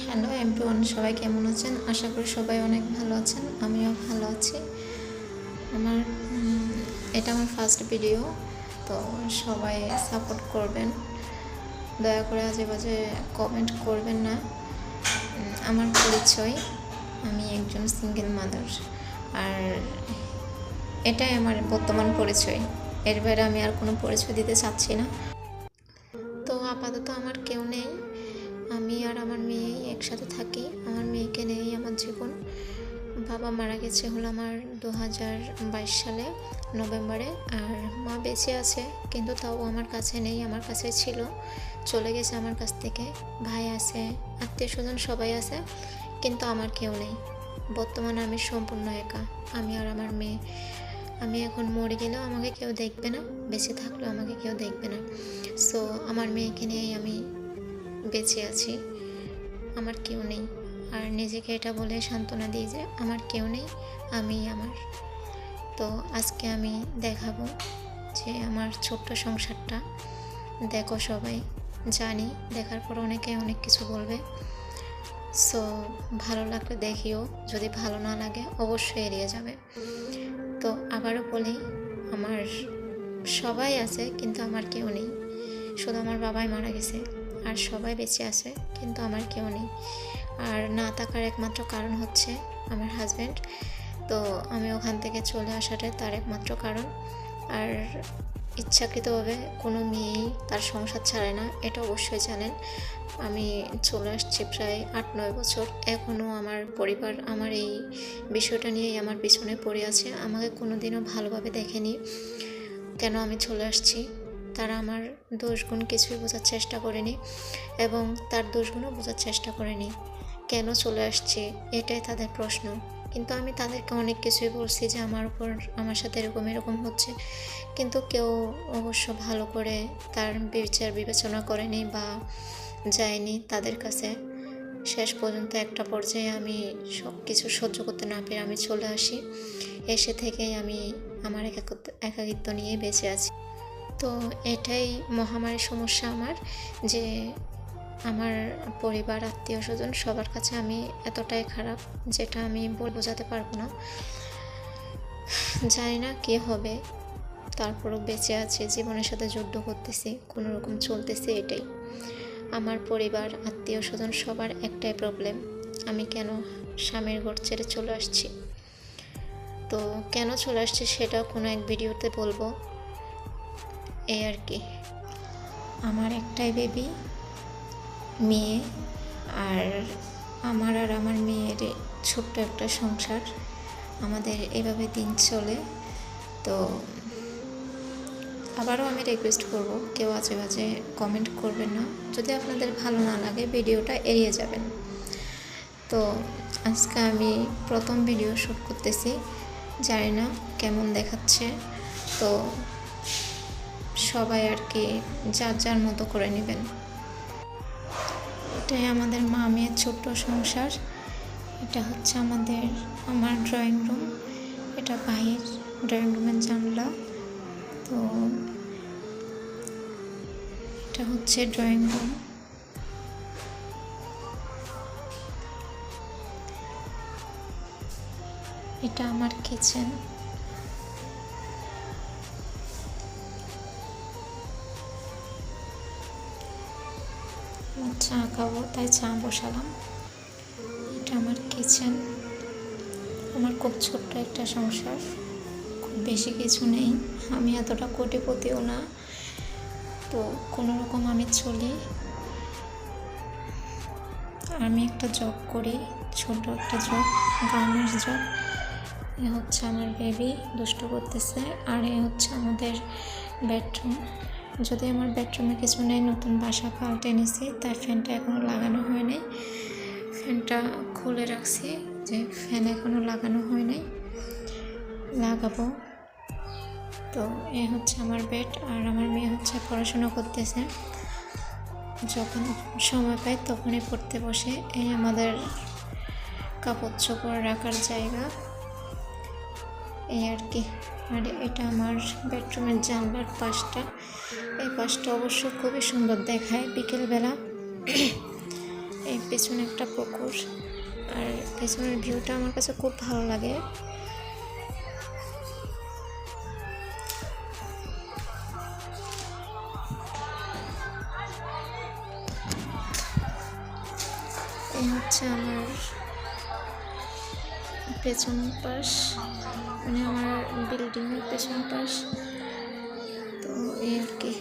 Hello everyone, সবাই কেমন আছেন? আশা করি সবাই অনেক ভালো আছেন। আমিও ভালো আছি। আমার এটা আমার ফার্স্ট ভিডিও, তো সবাই সাপোর্ট করবেন, দয়া করে আজে বাজে কমেন্ট করবেন না। আমার পরিচয়, আমি একজন সিঙ্গেল মাদার, আর এটাই আমার বর্তমান পরিচয়। এর বাইরে আমি আর কোনো পরিচয় দিতে চাচ্ছি না। তো আপাতত আমার কেউ নেই, আমি আর আমার মেয়ে একসাথে থাকি। আমার মেয়েকে নিয়েই আমার জীবন। বাবা মারা গেছে হলো আমার 2022 সালে নভেম্বরে, আর মা বেঁচে আছে, কিন্তু তাও আমার কাছে নেই। আমার কাছে ছিল, চলে গেছে আমার কাছ থেকে। ভাই আছে, আত্মীয় স্বজন সবাই আছে, কিন্তু আমার কেউ নেই। বর্তমানে আমি সম্পূর্ণ একা, আমি আর আমার মেয়ে। আমি এখন মরে গেলেও আমাকে কেউ দেখবে না, বেঁচে থাকলেও আমাকে কেউ দেখবে না। সো আমার মেয়েকে নিয়েই আমি বেঁচে আছি, আমার কেউ নেই। আর নিজেকে এটা বলে সান্ত্বনা দিই যে আমার কেউ নেই, আমি আমার। তো আজকে আমি দেখাবো যে আমার ছোট্ট সংসারটা। দেখো সবাই, জানি দেখার পর অনেকে অনেক কিছু বলবে। সো ভালো লাগলে দেখিও, যদি ভালো না লাগে অবশ্যই এড়িয়ে যাবে। তো আবারও বলি, আমার সবাই আছে কিন্তু আমার কেউ নেই। শুধু আমার বাবাই মারা গেছে, আর সবাই বেঁচে আছে, কিন্তু আমার কেউ নেই। আর না থাকার একমাত্র কারণ হচ্ছে আমার হাজব্যান্ড। তো আমি ওখান থেকে চলে আসাটাই তার একমাত্র কারণ। আর ইচ্ছাকৃতভাবে কোনো মেয়েই তার সংসার ছাড়ে না, এটা অবশ্যই জানেন। আমি চলে আসছি প্রায় 8-9 বছর, এখনও আমার পরিবার আমার এই বিষয়টা নিয়েই আমার পিছনে পড়ে আছে। আমাকে কোনো দিনও ভালোভাবে দেখেনি। কেন আমি চলে আসছি, তারা আমার দোষগুণ কিছুই বোঝার চেষ্টা করেনি, এবং তার দোষগুণও বোঝার চেষ্টা করেনি। কেন চলে আসছি এটাই তাদের প্রশ্ন। কিন্তু আমি তাদেরকে অনেক কিছুই বলছি যে আমার সাথে এরকম হচ্ছে, কিন্তু কেউ অবশ্য ভালো করে তার বিচার বিবেচনা করেনি বা যায়নি তাদের কাছে। শেষ পর্যন্ত একটা পর্যায়ে আমি সব কিছু সহ্য করতে না পেরে আমি চলে আসি। এসে থেকেই আমি আমার একাকিত্ব নিয়ে বেঁচে আছি। তো এটাই মহামারী সমস্যা আমার, যে আমার পরিবার, আত্মীয় স্বজন সবার কাছে আমি এতটাই খারাপ, যেটা আমি বোঝাতে পারবো না। জানি না কী হবে, তারপরও বেঁচে আছি, জীবনের সাথে যুদ্ধ করতেছি, কোনো রকম চলতেছি। এটাই আমার পরিবার, আত্মীয় স্বজন সবার একটাই প্রবলেম, আমি কেন স্বামীর ঘর ছেড়ে চলে আসছি। তো কেন চলে আসছি সেটা কোনো এক ভিডিওতে বলবো, এই আর কি। আমার একটাই বেবি, মেয়ে, আর আমার মেয়ের ছোট্ট একটা সংসার। আমাদের এভাবে দিন চলে। তো আবারও আমি রিকোয়েস্ট করব, কেউ আজে বাজে কমেন্ট করবেন না। যদি আপনাদের ভালো না লাগে ভিডিওটা এড়িয়ে যাবেন। তো আজকে আমি প্রথম ভিডিও শ্যুট করতেছি, জানি না কেমন দেখাচ্ছে। তো সবাই আর কি যার যার মতো করে নেবেন। এটাই আমাদের মা মেয়ের ছোট্ট সংসার। এটা হচ্ছে আমার ড্রয়িং রুম, এটা ভাইয়ের ড্রয়িং রুমের জানলা। তো এটা হচ্ছে ড্রয়িং রুম। এটা আমার কিচেন। চা খাবো তাই চা বসালাম। এটা আমার কিচেন। আমার খুব ছোট্ট একটা সংসার, খুব বেশি কিছু নেই, আমি এতটা কোটিপতিও না। তো কোনো রকম আমি চলি। আমি একটা জব করি, ছোট একটা জব, গার্মেন্টস জব। এ হচ্ছে আমার বেবি, দুষ্ট করতেছে। আর এ হচ্ছে আমাদের বেডরুম। যদি আমার বেডরুমে কিছু নেই, নতুন বাসা পাল্টে নিছি, তাই ফ্যানটা এখনও লাগানো হয় নাই। ফ্যানটা খুলে রাখছি, যে ফ্যান এখনও লাগানো হয় নাই, লাগাবো। তো এ হচ্ছে আমার বেড, আর আমার মেয়ে হচ্ছে পড়াশোনা করতেছে। যখন সময় পাই তখনই পড়তে বসে। এই আমাদের কাপড় চোপড় রাখার জায়গা, এই আর কি। আর এটা আমার বেডরুমের জানলার পাশটা। এই পাশটা অবশ্য খুবই সুন্দর দেখায় বিকেলবেলা। এই পেছনে একটা পুকুর, আর পেছনের ভিউটা আমার কাছে খুব ভালো লাগে। এই হচ্ছে আমার পেছন পাশ, মানে আমার বিল্ডিংয়ের পেছন পাশ। তো এই আর কি।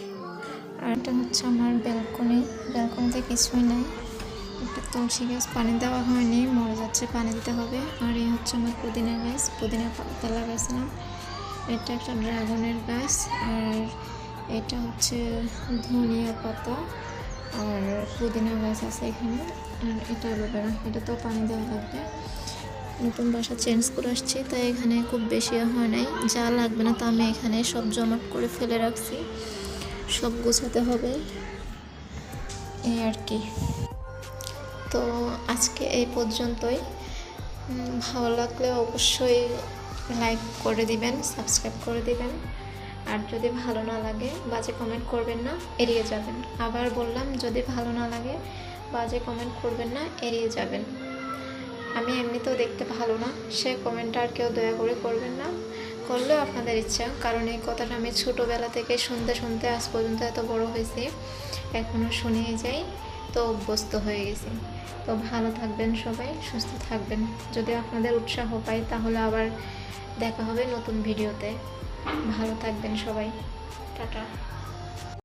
আর এটা হচ্ছে আমার ব্যালকনিতে কিছুই নাই, একটা তুলসী গাছ পানি দেওয়া হয়নি, মরে যাচ্ছে, পানি দিতে হবে। আর এই হচ্ছে আমার পুদিনা গাছ, পুদিনা পাতা লাগাইছিলাম। এটা একটা ড্রাগনের গাছ, আর এটা হচ্ছে ধনিয়া পাতা, আর পুদিনা গাছ আছে এখানে। আর এটা অ্যালোভেরা, এটাতেও পানি দেওয়া লাগবে। নতুন বাসা চেঞ্জ করে আসছি, তাই এখানে খুব বেশি হয় নাই, যা লাগবে না তা আমি এখানে সব জমাট করে ফেলে রাখছি, সব গোছাতে হবে এই আর কি। তো আজকে এই পর্যন্তই। ভালো লাগলে অবশ্যই লাইক করে দিবেন, সাবস্ক্রাইব করে দিবেন। আর যদি ভালো না লাগে বাজে কমেন্ট করবেন না, এড়িয়ে যাবেন। আবার বললাম, যদি ভালো না লাগে বাজে কমেন্ট করবেন না, এড়িয়ে যাবেন। আমি এমনিতেও দেখতে ভালো না, সে কমেন্টটা আর কেউ দয়া করে করবেন না, করলেও আপনাদের ইচ্ছা। কারণ এই কথাটা আমি ছোটোবেলা থেকে শুনতে শুনতে আজ পর্যন্ত এত বড় হয়েছি, এখনও শুনেই যাই, তো অভ্যস্ত হয়ে গেছি। তো ভালো থাকবেন সবাই, সুস্থ থাকবেন। যদি আপনাদের উৎসাহ পাই তাহলে আবার দেখা হবে নতুন ভিডিওতে। ভালো থাকবেন সবাই, টাটা।